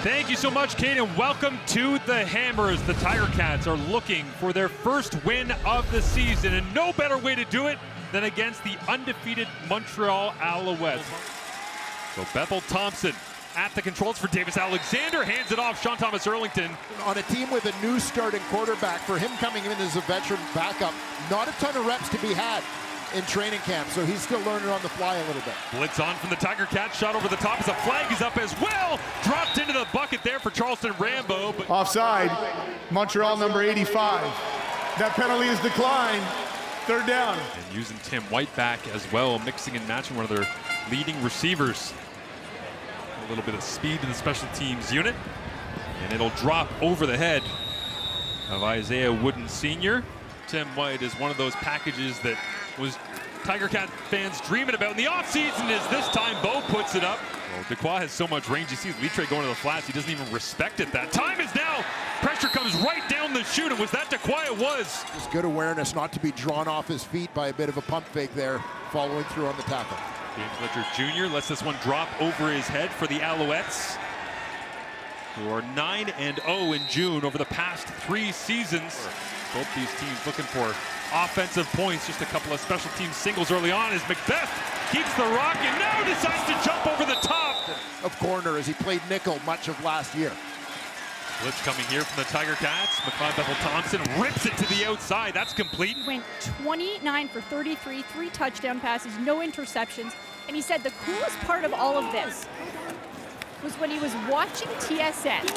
Thank you so much, Kate, and welcome to the Hammers. The Tiger Cats are looking for their first win of the season, and no better way to do it than against the undefeated Montreal Alouettes. So Bethel Thompson at the controls for Davis Alexander, hands it off Sean Thomas Erlington. On a team with a new starting quarterback, for him coming in as a veteran backup, not a ton of reps to be had in training camp, so he's still learning on the fly a little bit. Blitz on from the Tiger Cats, shot over the top as a flag is up as well. Dropped into the bucket there for Charleston Rambo. But offside, Montreal number 85. That penalty is declined. Third down. And using Tim White back as well, mixing and matching one of their leading receivers. A little bit of speed to the special teams unit, and it'll drop over the head of Isaiah Wooden Sr. Tim White is one of those packages that was Tiger Cat fans dreaming about in the offseason. As this time Bo puts it up. Well, Dequoy has so much range. He sees Litre going to the flats. He doesn't even respect it. That time is now. Pressure comes right down the chute. And was that Dequoy? It was. Just good awareness not to be drawn off his feet by a bit of a pump fake there, following through on the tackle. James Litcher Jr. lets this one drop over his head for the Alouettes, who are 9-0 in June over the past 3 seasons. Both these teams looking for offensive points. Just a couple of special team singles early on as Macbeth keeps the rock and now decides to jump over the top of corner as he played nickel much of last year. Blitz coming here from the Tiger Cats. McLeod Bethel Thompson rips it to the outside. That's complete. Went 29 for 33, 3 touchdown passes, no interceptions. And he said the coolest part of all of this was when he was watching TSN.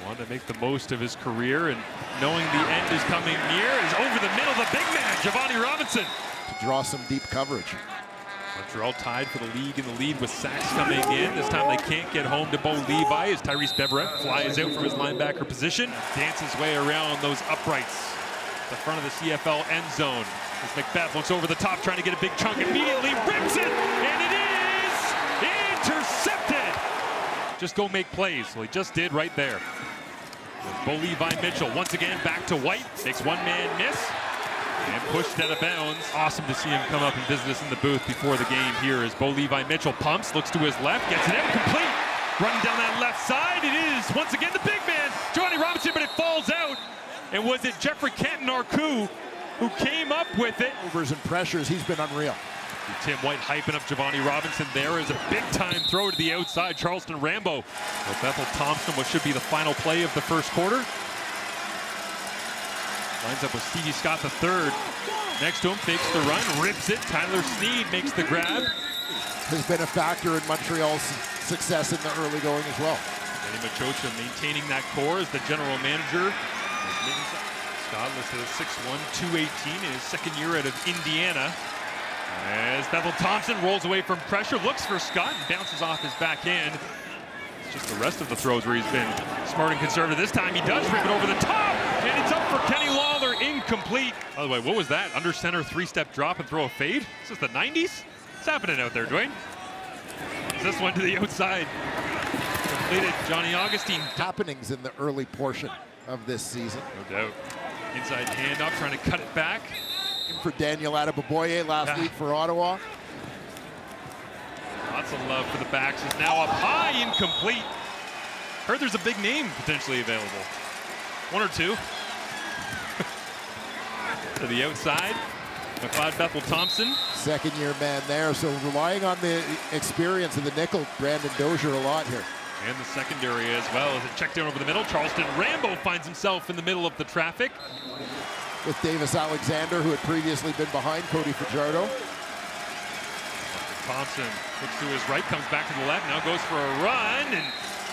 Wanted to make the most of his career, and knowing the end is coming near, is over the middle, the big man, Giovanni Robinson. To draw some deep coverage. Montreal tied for the league in the lead with sacks coming in. This time they can't get home to Bo Levi as Tyrese Beverett flies out from his linebacker position. Dances way around those uprights. The front of the CFL end zone. As Macbeth looks over the top trying to get a big chunk, immediately rips it, and it is intercepted. Just go make plays. Well, he just did right there. Bo Levi Mitchell once again back to White. Makes one man miss. And pushed out of bounds. Awesome to see him come up and visit us in the booth before the game here as Bo Levi Mitchell pumps, looks to his left, gets it out, complete. Running down that left side, it is once again the big man, Giovanni Robinson, but it falls out. And was it Jeffrey Canton-Arcou who came up with it? Overs and pressures, he's been unreal. And Tim White hyping up Giovanni Robinson there as a big-time throw to the outside. Charleston Rambo. Well, Bethel Thompson, what should be the final play of the first quarter. Lines up with Stevie Scott III. Next to him, fakes the run, rips it. Tyler Sneed makes the grab. Has been a factor in Montreal's success in the early going as well. Danny Machocha maintaining that core as the general manager. Scott listed as 6'1", 218 in his second year out of Indiana. As Bethel Thompson rolls away from pressure, looks for Scott and bounces off his backhand. It's just the rest of the throws where he's been smart and conservative. This time he does rip it over the top, and it's up for Kenny Lawler, incomplete. By the way, what was that? Under center, 3-step drop and throw a fade? Is this the 90s? What's happening out there, Dwayne? Is this one to the outside? Completed Johnny Augustine. Happenings in the early portion of this season. No doubt. Inside handoff, trying to cut it back. For Daniel Adeboboye last week for Ottawa. Lots of love for the backs. Is now up high, incomplete. Heard there's a big name potentially available. 1 or 2. To the outside, McLeod Bethel Thompson. Second-year man there, so relying on the experience of the nickel, Brandon Dozier a lot here. And the secondary as well as a check down over the middle. Charleston Rambo finds himself in the middle of the traffic. With Davis Alexander, who had previously been behind Cody Fajardo. Thompson looks to his right, comes back to the left, now goes for a run. And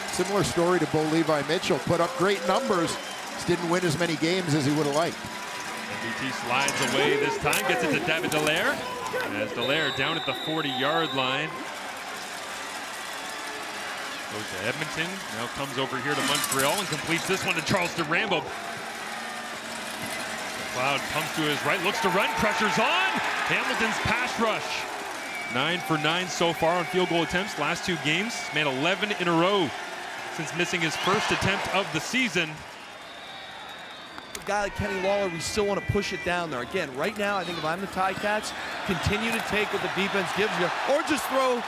similar story to Bo Levi Mitchell. Put up great numbers, just didn't win as many games as he would have liked. MBT slides away this time, gets it to David Dallaire. As Dallaire down at the 40-yard line. Goes to Edmonton, now comes over here to Montreal and completes this one to Charleston Rambo. McLeod pumps to his right, looks to run, pressure's on. Hamilton's pass rush. 9 for 9 so far on field goal attempts. Last 2 games, made 11 in a row since missing his first attempt of the season. A guy like Kenny Lawler, we still want to push it down there. Again, right now, I think if I'm the Ticats, continue to take what the defense gives you, or just throw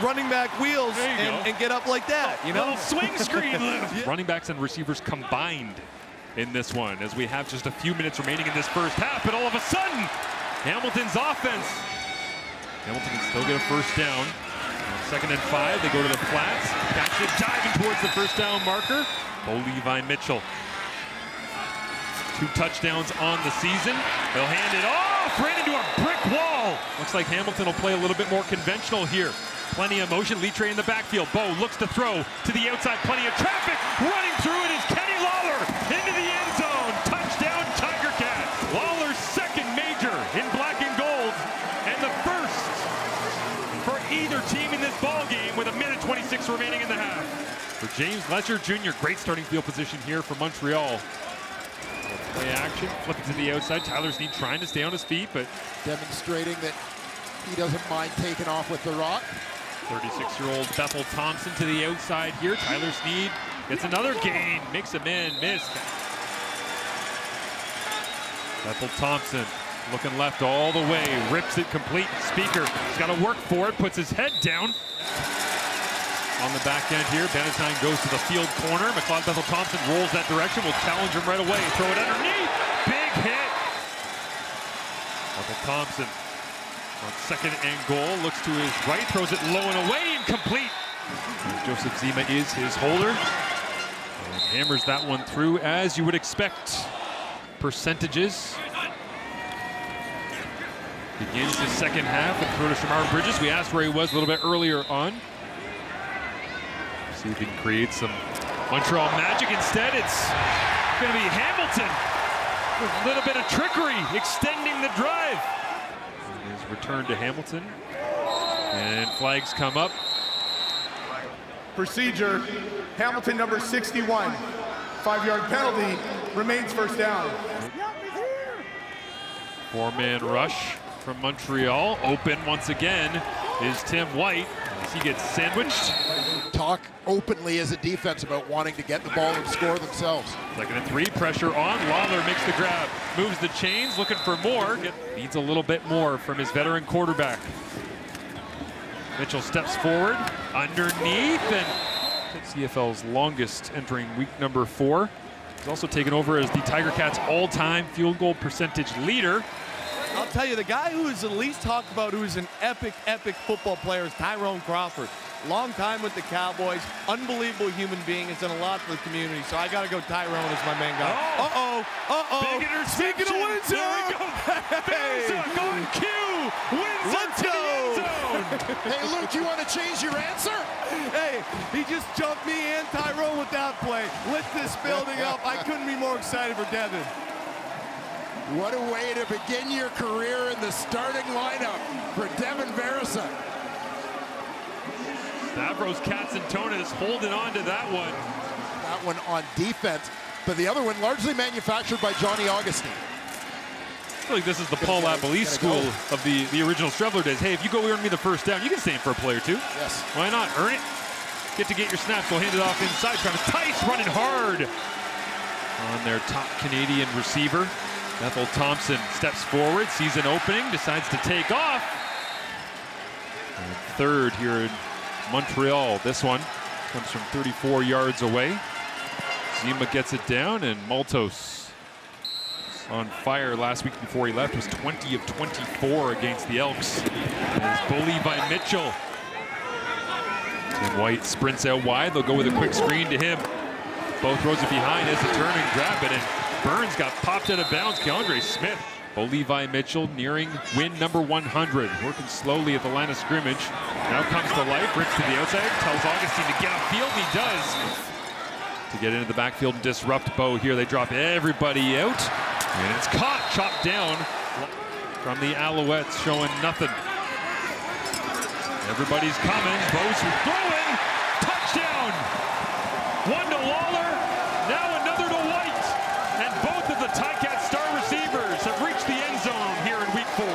running back wheels and get up like that, you know? Little swing screen. Running backs and receivers combined in this one as we have just a few minutes remaining in this first half, and all of a sudden, Hamilton's offense. Hamilton can still get a first down. On 2nd and 5, they go to the flats. Catch it, diving towards the first down marker. Bo Levi Mitchell. 2 touchdowns on the season. They'll hand it off right into a brick wall. Looks like Hamilton will play a little bit more conventional here. Plenty of motion. Litre in the backfield. Bo looks to throw to the outside. Plenty of traffic. Running through it is Kenny Lawler into the end zone. Touchdown, Tiger Cats. Lawler's 2nd major in black and gold, and the first for either team in this ball game with 1:26 remaining in the half. For James Lesher Jr., great starting field position here for Montreal. Play action, flip it to the outside. Tyler Snead trying to stay on his feet, but demonstrating that he doesn't mind taking off with the rock. 36-year-old Bethel Thompson to the outside here. Tyler Snead gets another gain, makes a man miss. Bethel Thompson looking left all the way, rips it complete. Speaker, he's got to work for it, puts his head down. On the back end here, Bannatyne goes to the field corner. McLeod Bethel Thompson rolls that direction, will challenge him right away. Throw it underneath, big hit. Bethel Thompson on 2nd and goal, looks to his right, throws it low and away, incomplete. Joseph Zima is his holder, and hammers that one through as you would expect. Percentages. Begins the 2nd half with throw to Shamar Bridges. We asked where he was a little bit earlier on. See if he can create some Montreal magic. Instead, it's going to be Hamilton with a little bit of trickery, extending the drive. And his return to Hamilton. And flags come up. Procedure, Hamilton number 61. 5-yard penalty, remains first down. 4-man rush from Montreal. Open once again is Tim White as he gets sandwiched. Talk openly as a defense about wanting to get the ball and score themselves. 2nd and 3, pressure on. Lawler makes the grab, moves the chains, looking for more. Needs a little bit more from his veteran quarterback. Mitchell steps forward, underneath, and CFL's longest entering week number 4. He's also taken over as the Tiger Cats' all-time field goal percentage leader. I'll tell you, the guy who is the least talked about, who is an epic football player, is Tyrone Crawford. Long time with the Cowboys, unbelievable human being, has done a lot for the community, so I gotta go Tyrone as my main guy. Big interception. Speaking of win zone. There we go. Hey. On cue. Wins Let's to the go. end zone. Hey, Luke, you want to change your answer? Hey, he just jumped me and Tyrone with that play. Lit this building up. I couldn't be more excited for Devin. What a way to begin your career in the starting lineup for Devin Verissa. Stavros Katsantonis holding on to that one. That one on defense, but the other one largely manufactured by Johnny Augustine. I feel like this is the Paul Labelle school of the original Strevler days. Hey, if you go earn me the first down, you can stand for a play or two. Yes. Why not? Earn it. Get your snaps. Go hand it off inside. Travis Tice running hard on their top Canadian receiver. Bethel Thompson steps forward, sees an opening, decides to take off. And 3rd here in Montreal. This one comes from 34 yards away. Zima gets it down, and Maltos on fire last week before he left. Was 20 of 24 against the Elks. As Bo Levi Mitchell. Tim White sprints out wide. They'll go with a quick screen to him. Bo throws it behind, has to turn and grab it, and Burns got popped out of bounds. Keandre Smith. Bo Levi Mitchell nearing win number 100. Working slowly at the line of scrimmage. Now comes to life, rips to the outside, tells Augustine to get upfield, and he does. To get into the backfield and disrupt Bo here. They drop everybody out, and it's caught, chopped down from the Alouettes, showing nothing. Everybody's coming, Bo's throwing, touchdown! One to Lawler, now another to White, and both of the Ticat star receivers have reached the end zone here in week 4.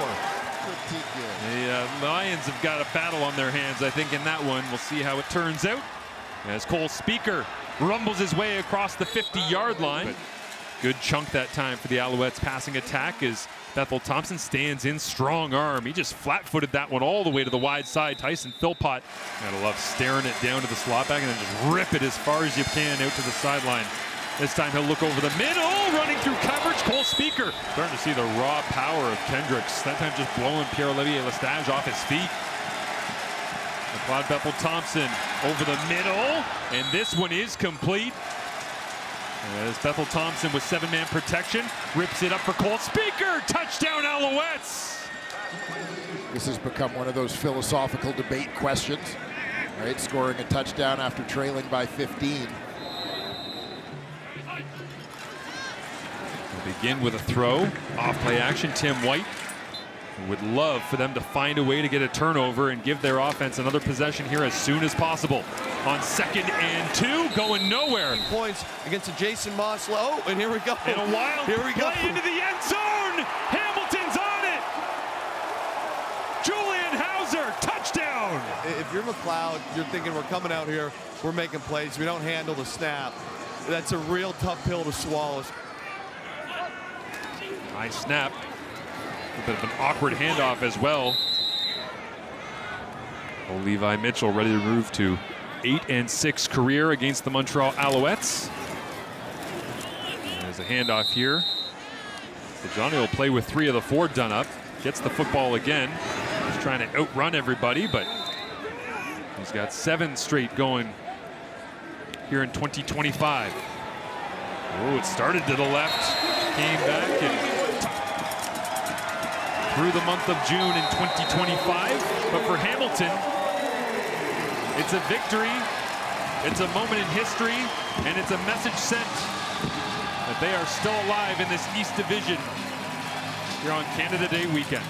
The Lions have got a battle on their hands, I think, in that one. We'll see how it turns out as Cole Speaker rumbles his way across the 50-yard line. But good chunk that time for the Alouettes passing attack as Bethel Thompson stands in, strong arm. He just flat-footed that one all the way to the wide side. Tyson Philpott, gotta love staring it down to the slot back and then just rip it as far as you can out to the sideline. This time he'll look over the middle, running through coverage. Cole Speaker starting to see the raw power of Kendricks. That time just blowing Pierre-Olivier Lestage off his feet. McLeod Bethel Thompson over the middle, and this one is complete. As Bethel Thompson with 7-man protection rips it up for Cole Speaker. Touchdown Alouettes. This has become one of those philosophical debate questions, right? Scoring a touchdown after trailing by 15. We'll begin with a throw, off play action. Tim White would love for them to find a way to get a turnover and give their offense another possession here as soon as possible. On 2nd and 2, going nowhere. Points against a Jason Mosslow. Oh, and here we go. And a wild here we go. play into the end zone. Hamilton's on it. Julian Hauser, touchdown. If you're McLeod, you're thinking we're coming out here, we're making plays, we don't handle the snap. That's a real tough pill to swallow. High snap. A bit of an awkward handoff as well. Levi Mitchell ready to move to 8-6 career against the Montreal Alouettes. There's a handoff here. Johnny will play with 3 of the 4 done up. Gets the football again. He's trying to outrun everybody, but he's got 7 straight going here in 2025. Oh, it started to the left, came back and through the month of June in 2025. But for Hamilton, it's a victory, it's a moment in history, and it's a message sent that they are still alive in this East Division here on Canada Day weekend.